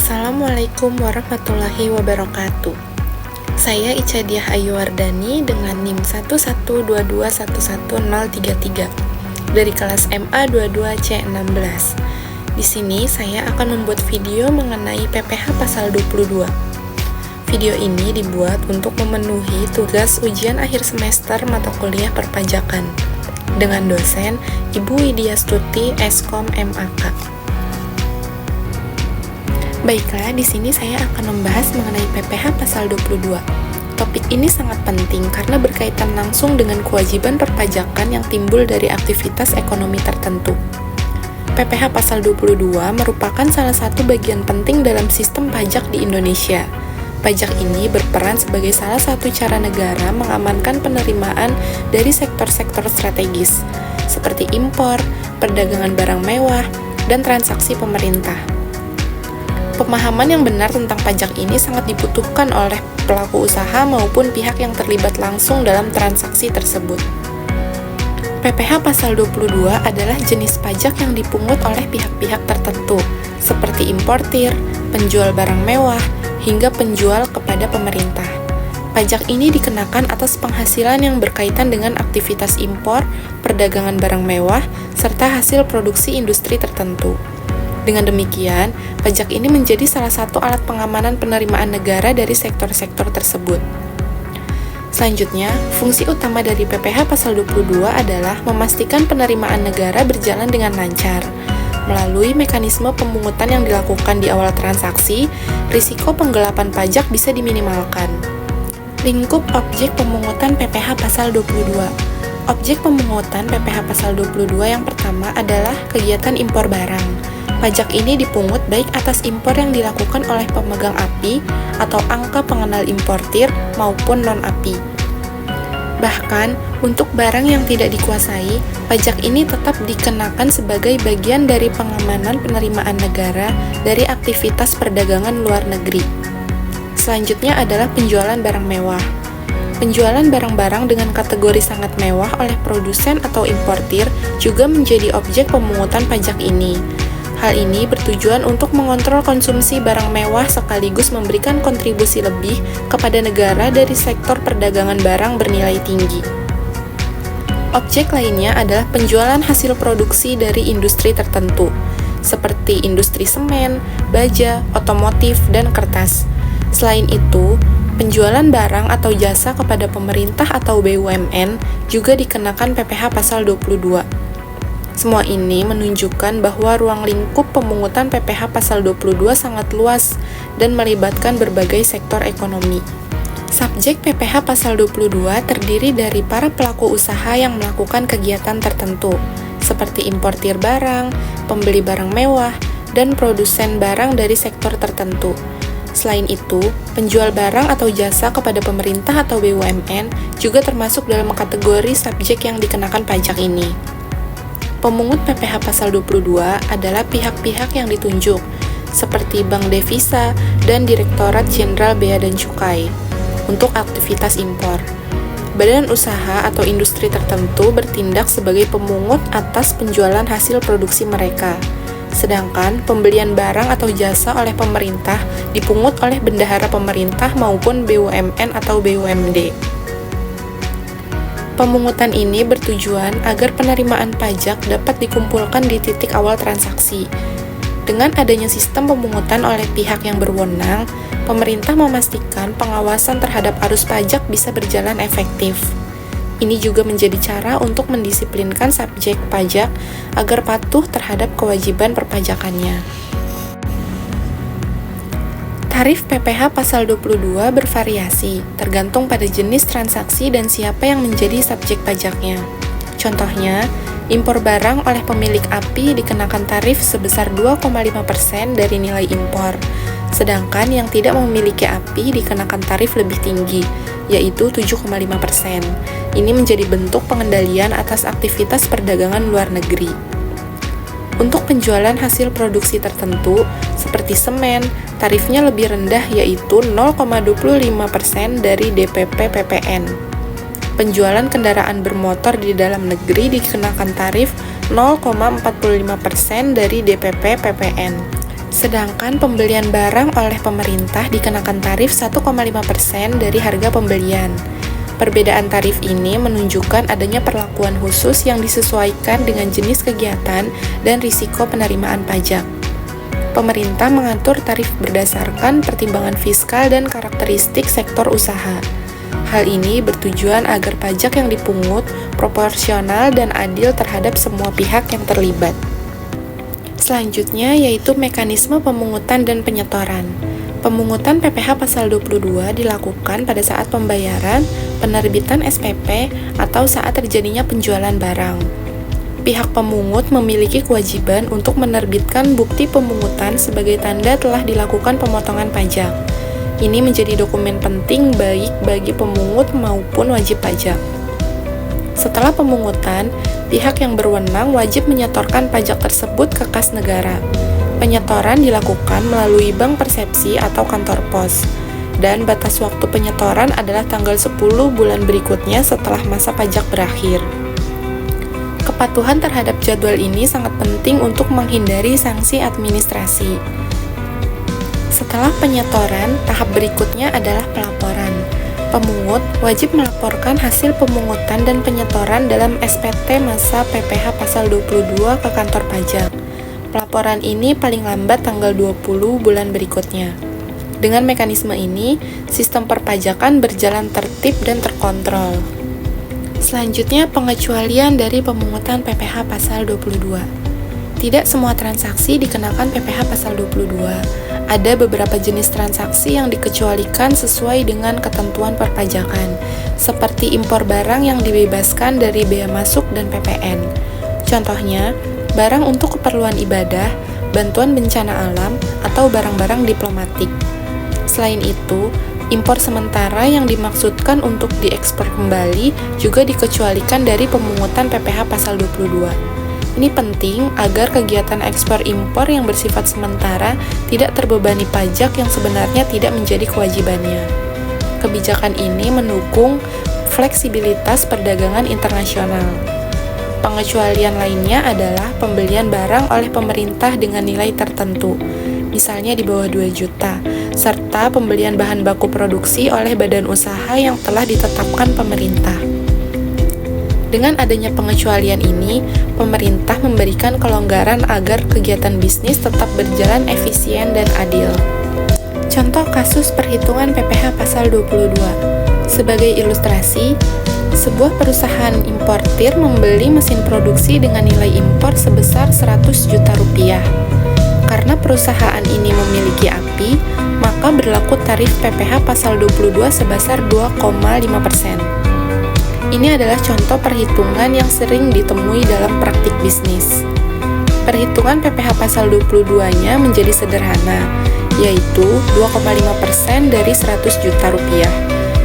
Assalamualaikum warahmatullahi wabarakatuh. Saya Ica Diah Ayu Wardani dengan NIM 112211033 dari kelas MA 22C16. Di sini saya akan membuat video mengenai PPh pasal 22. Video ini dibuat untuk memenuhi tugas ujian akhir semester mata kuliah perpajakan dengan dosen Ibu Widya Stuti, Eskom MAK. Baiklah, di sini saya akan membahas mengenai PPh pasal 22. Topik ini sangat penting karena berkaitan langsung dengan kewajiban perpajakan yang timbul dari aktivitas ekonomi tertentu. PPh pasal 22 merupakan salah satu bagian penting dalam sistem pajak di Indonesia. Pajak ini berperan sebagai salah satu cara negara mengamankan penerimaan dari sektor-sektor strategis, seperti impor, perdagangan barang mewah, dan transaksi pemerintah. Pemahaman yang benar tentang pajak ini sangat dibutuhkan oleh pelaku usaha maupun pihak yang terlibat langsung dalam transaksi tersebut. PPh pasal 22 adalah jenis pajak yang dipungut oleh pihak-pihak tertentu, seperti importir, penjual barang mewah, hingga penjual kepada pemerintah. Pajak ini dikenakan atas penghasilan yang berkaitan dengan aktivitas impor, perdagangan barang mewah, serta hasil produksi industri tertentu. Dengan demikian, pajak ini menjadi salah satu alat pengamanan penerimaan negara dari sektor-sektor tersebut. Selanjutnya, fungsi utama dari PPh pasal 22 adalah memastikan penerimaan negara berjalan dengan lancar. Melalui mekanisme pemungutan yang dilakukan di awal transaksi, risiko penggelapan pajak bisa diminimalkan. Lingkup objek pemungutan PPh pasal 22. Objek pemungutan PPh pasal 22 yang pertama adalah kegiatan impor barang. Pajak ini dipungut baik atas impor yang dilakukan oleh pemegang API atau angka pengenal importir maupun non-API. Bahkan, untuk barang yang tidak dikuasai, pajak ini tetap dikenakan sebagai bagian dari pengamanan penerimaan negara dari aktivitas perdagangan luar negeri. Selanjutnya adalah penjualan barang mewah. Penjualan barang-barang dengan kategori sangat mewah oleh produsen atau importir juga menjadi objek pemungutan pajak ini. Hal ini bertujuan untuk mengontrol konsumsi barang mewah sekaligus memberikan kontribusi lebih kepada negara dari sektor perdagangan barang bernilai tinggi. Objek lainnya adalah penjualan hasil produksi dari industri tertentu, seperti industri semen, baja, otomotif, dan kertas. Selain itu, penjualan barang atau jasa kepada pemerintah atau BUMN juga dikenakan PPh pasal 22. Semua ini menunjukkan bahwa ruang lingkup pemungutan PPh pasal 22 sangat luas dan melibatkan berbagai sektor ekonomi. Subjek PPh pasal 22 terdiri dari para pelaku usaha yang melakukan kegiatan tertentu, seperti importir barang, pembeli barang mewah, dan produsen barang dari sektor tertentu. Selain itu, penjual barang atau jasa kepada pemerintah atau BUMN juga termasuk dalam kategori subjek yang dikenakan pajak ini. Pemungut PPh pasal 22 adalah pihak-pihak yang ditunjuk, seperti Bank Devisa dan Direktorat Jenderal Bea dan Cukai, untuk aktivitas impor. Badan usaha atau industri tertentu bertindak sebagai pemungut atas penjualan hasil produksi mereka, sedangkan pembelian barang atau jasa oleh pemerintah dipungut oleh bendahara pemerintah maupun BUMN atau BUMD. Pemungutan ini bertujuan agar penerimaan pajak dapat dikumpulkan di titik awal transaksi. Dengan adanya sistem pemungutan oleh pihak yang berwenang, pemerintah memastikan pengawasan terhadap arus pajak bisa berjalan efektif. Ini juga menjadi cara untuk mendisiplinkan subjek pajak agar patuh terhadap kewajiban perpajakannya. Tarif PPh pasal 22 bervariasi, tergantung pada jenis transaksi dan siapa yang menjadi subjek pajaknya. Contohnya, impor barang oleh pemilik API dikenakan tarif sebesar 2,5% dari nilai impor, sedangkan yang tidak memiliki API dikenakan tarif lebih tinggi, yaitu 7,5%. Ini menjadi bentuk pengendalian atas aktivitas perdagangan luar negeri. Untuk penjualan hasil produksi tertentu, seperti semen, tarifnya lebih rendah yaitu 0,25% dari DPP PPN. Penjualan kendaraan bermotor di dalam negeri dikenakan tarif 0,45% dari DPP PPN. Sedangkan pembelian barang oleh pemerintah dikenakan tarif 1,5% dari harga pembelian. Perbedaan tarif ini menunjukkan adanya perlakuan khusus yang disesuaikan dengan jenis kegiatan dan risiko penerimaan pajak. Pemerintah mengatur tarif berdasarkan pertimbangan fiskal dan karakteristik sektor usaha. Hal ini bertujuan agar pajak yang dipungut proporsional dan adil terhadap semua pihak yang terlibat. Selanjutnya yaitu mekanisme pemungutan dan penyetoran. Pemungutan PPh pasal 22 dilakukan pada saat pembayaran, penerbitan SPP, atau saat terjadinya penjualan barang. Pihak pemungut memiliki kewajiban untuk menerbitkan bukti pemungutan sebagai tanda telah dilakukan pemotongan pajak. Ini menjadi dokumen penting baik bagi pemungut maupun wajib pajak. Setelah pemungutan, pihak yang berwenang wajib menyetorkan pajak tersebut ke kas negara. Penyetoran dilakukan melalui bank persepsi atau kantor pos, dan batas waktu penyetoran adalah tanggal 10 bulan berikutnya setelah masa pajak berakhir. Kepatuhan terhadap jadwal ini sangat penting untuk menghindari sanksi administrasi. Setelah penyetoran, tahap berikutnya adalah pelaporan. Pemungut wajib melaporkan hasil pemungutan dan penyetoran dalam SPT masa PPh pasal 22 ke kantor pajak. Pelaporan ini paling lambat tanggal 20 bulan berikutnya. Dengan mekanisme ini, sistem perpajakan berjalan tertib dan terkontrol. Selanjutnya, pengecualian dari pemungutan PPh pasal 22. Tidak semua transaksi dikenakan PPh pasal 22. Ada beberapa jenis transaksi yang dikecualikan sesuai dengan ketentuan perpajakan, seperti impor barang yang dibebaskan dari bea masuk dan PPN. Contohnya, barang untuk keperluan ibadah, bantuan bencana alam, atau barang-barang diplomatik. Selain itu, impor sementara yang dimaksudkan untuk diekspor kembali juga dikecualikan dari pemungutan PPh pasal 22. Ini penting agar kegiatan ekspor impor yang bersifat sementara tidak terbebani pajak yang sebenarnya tidak menjadi kewajibannya. Kebijakan ini mendukung fleksibilitas perdagangan internasional. Pengecualian lainnya adalah pembelian barang oleh pemerintah dengan nilai tertentu, misalnya di bawah 2 juta, serta pembelian bahan baku produksi oleh badan usaha yang telah ditetapkan pemerintah. Dengan adanya pengecualian ini, pemerintah memberikan kelonggaran agar kegiatan bisnis tetap berjalan efisien dan adil. Contoh kasus perhitungan PPh pasal 22. Sebagai ilustrasi, sebuah perusahaan importir membeli mesin produksi dengan nilai impor sebesar 100 juta rupiah. Karena perusahaan ini memiliki API, maka berlaku tarif PPh pasal 22 sebesar 2,5%. Ini adalah contoh perhitungan yang sering ditemui dalam praktik bisnis. Perhitungan PPh pasal 22-nya menjadi sederhana, yaitu 2,5% dari 100 juta rupiah.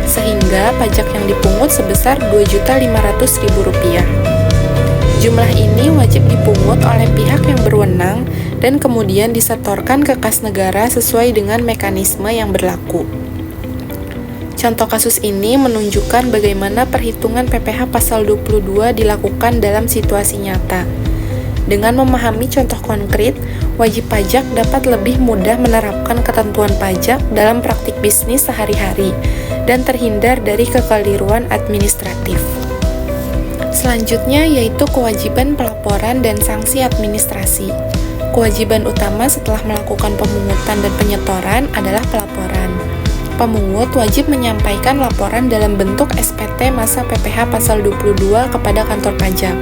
Sehingga pajak yang dipungut sebesar Rp2.500.000. Jumlah ini wajib dipungut oleh pihak yang berwenang dan kemudian disetorkan ke kas negara sesuai dengan mekanisme yang berlaku. Contoh kasus ini menunjukkan bagaimana perhitungan PPh pasal 22 dilakukan dalam situasi nyata. Dengan memahami contoh konkret, wajib pajak dapat lebih mudah menerapkan ketentuan pajak dalam praktik bisnis sehari-hari dan terhindar dari kekeliruan administratif. Selanjutnya yaitu kewajiban pelaporan dan sanksi administrasi. Kewajiban utama setelah melakukan pemungutan dan penyetoran adalah pelaporan. Pemungut wajib menyampaikan laporan dalam bentuk SPT masa PPh pasal 22 kepada kantor pajak.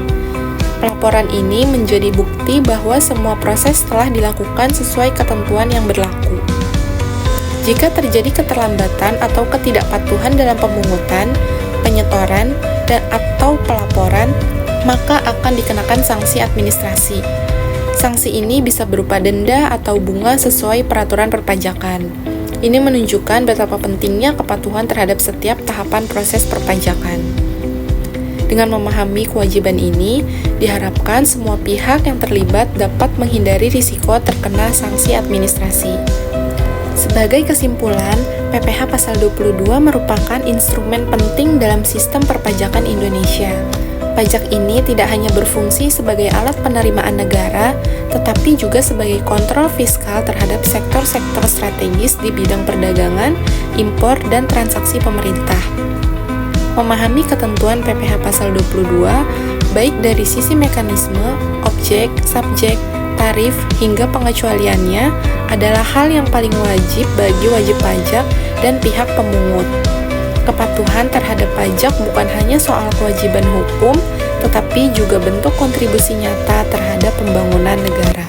Pelaporan ini menjadi bukti bahwa semua proses telah dilakukan sesuai ketentuan yang berlaku. Jika terjadi keterlambatan atau ketidakpatuhan dalam pemungutan, penyetoran, dan atau pelaporan, maka akan dikenakan sanksi administrasi. Sanksi ini bisa berupa denda atau bunga sesuai peraturan perpajakan. Ini menunjukkan betapa pentingnya kepatuhan terhadap setiap tahapan proses perpajakan. Dengan memahami kewajiban ini, diharapkan semua pihak yang terlibat dapat menghindari risiko terkena sanksi administrasi. Sebagai kesimpulan, PPh pasal 22 merupakan instrumen penting dalam sistem perpajakan Indonesia. Pajak ini tidak hanya berfungsi sebagai alat penerimaan negara, tetapi juga sebagai kontrol fiskal terhadap sektor-sektor strategis di bidang perdagangan, impor, dan transaksi pemerintah. Memahami ketentuan PPh Pasal 22, baik dari sisi mekanisme, objek, subjek, tarif, hingga pengecualiannya, adalah hal yang paling wajib bagi wajib pajak dan pihak pemungut. Kepatuhan terhadap pajak bukan hanya soal kewajiban hukum, tetapi juga bentuk kontribusi nyata terhadap pembangunan negara.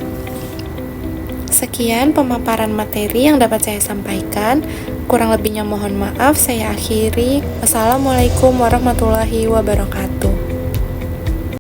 Sekian pemaparan materi yang dapat saya sampaikan. Kurang lebihnya mohon maaf, saya akhiri. Wassalamualaikum warahmatullahi wabarakatuh.